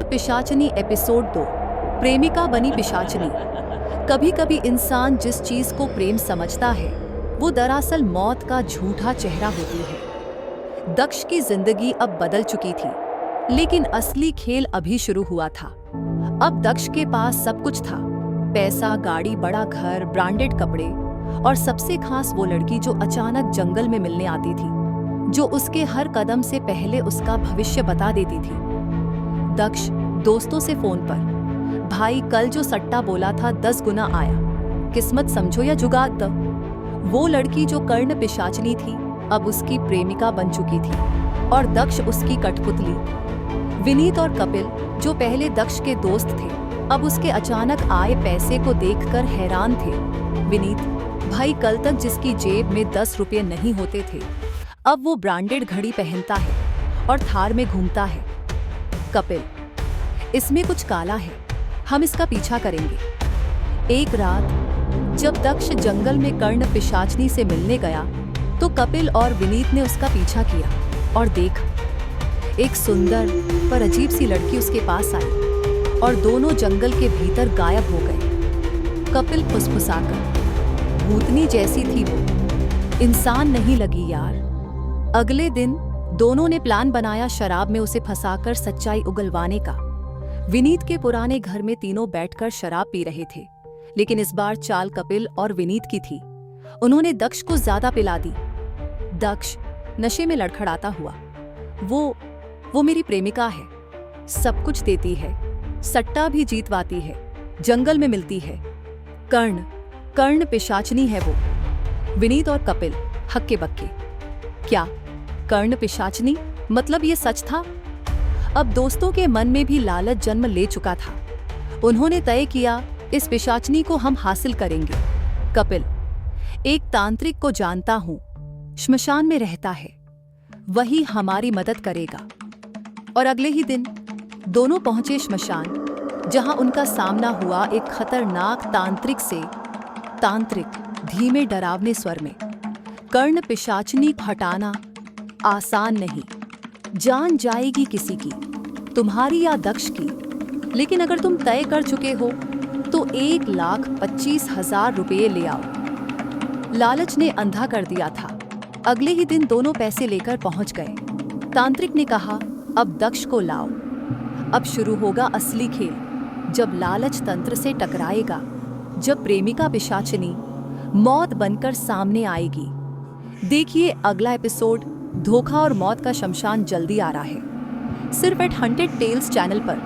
पिशाचनी episode 2। प्रेमिका बनी पिशाचनी। कभी कभी इंसान जिस चीज को प्रेम समझता है वो दरअसल मौत का झूठा चेहरा होती है। दक्ष की जिंदगी अब बदल चुकी थी, लेकिन असली खेल अभी शुरू हुआ था। अब दक्ष के पास सब कुछ था, पैसा, गाड़ी, बड़ा घर, ब्रांडेड कपड़े और सबसे खास वो लड़की जो अचानक जंगल में मिलने आती थी, जो उसके हर कदम से पहले उसका भविष्य बता देती थी। दक्ष दोस्तों से फोन पर, भाई कल जो सट्टा बोला था 10 गुना आया, किस्मत समझो या जुगाड़। वो लड़की जो कर्ण पिशाचनी थी अब उसकी प्रेमिका बन चुकी थी और दक्ष उसकी कठपुतली। विनीत और कपिल जो पहले दक्ष के दोस्त थे अब उसके अचानक आए पैसे को देखकर हैरान थे। विनीत, भाई कल तक जिसकी जेब में 10 रुपये नहीं होते थे अब वो ब्रांडेड घड़ी पहनता है और थार में घूमता है। कपिल, इसमें कुछ काला है, हम इसका पीछा करेंगे। एक रात जब दक्ष जंगल में कर्ण पिशाचनी से मिलने गया तो कपिल और विनीत ने उसका पीछा किया और देख, एक सुंदर पर अजीब सी लड़की उसके पास आई और दोनों जंगल के भीतर गायब हो गए। कपिल फुसफुसाकर, भूतनी जैसी थी वो, इंसान नहीं लगी यार। अगले दिन दोनों ने प्लान बनाया शराब में उसे फंसाकर सच्चाई उगलवाने का। विनीत के पुराने घर में तीनों बैठकर शराब पी रहे थे, लेकिन इस बार चाल कपिल और विनीत की थी। उन्होंने दक्ष को ज्यादा पिला दी। दक्ष नशे में लड़खड़ाता हुआ, वो मेरी प्रेमिका है, सब कुछ देती है, सट्टा भी जीतवाती है, जंगल में मिलती है, कर्ण पिशाचनी है वो। विनीत और कपिल हक्के बक्के, क्या कर्ण पिशाचनी मतलब ये सच था? अब दोस्तों के मन में भी लालच जन्म ले चुका था। उन्होंने तय किया इस पिशाचनी को हम हासिल करेंगे। कपिल, एक तांत्रिक को जानता हूं, श्मशान में रहता है, वही हमारी मदद करेगा। और अगले ही दिन दोनों पहुंचे श्मशान, जहां उनका सामना हुआ एक खतरनाक तांत्रिक से। तांत्रिक धीमे डरावने स्वर में, कर्ण पिशाचनी हटाना आसान नहीं, जान जाएगी किसी की, तुम्हारी या दक्ष की। लेकिन अगर तुम तय कर चुके हो तो 1,25,000 रुपये ले आओ। लालच ने अंधा कर दिया था। अगले ही दिन दोनों पैसे लेकर पहुंच गए। तांत्रिक ने कहा, अब दक्ष को लाओ, अब शुरू होगा असली खेल, जब लालच तंत्र से टकराएगा, जब प्रेमिका पिशाचनी मौत बनकर सामने आएगी। देखिए अगला एपिसोड, धोखा और मौत का शमशान, जल्दी आ रहा है, सिर्फ एट हंटेड टेल्स चैनल पर।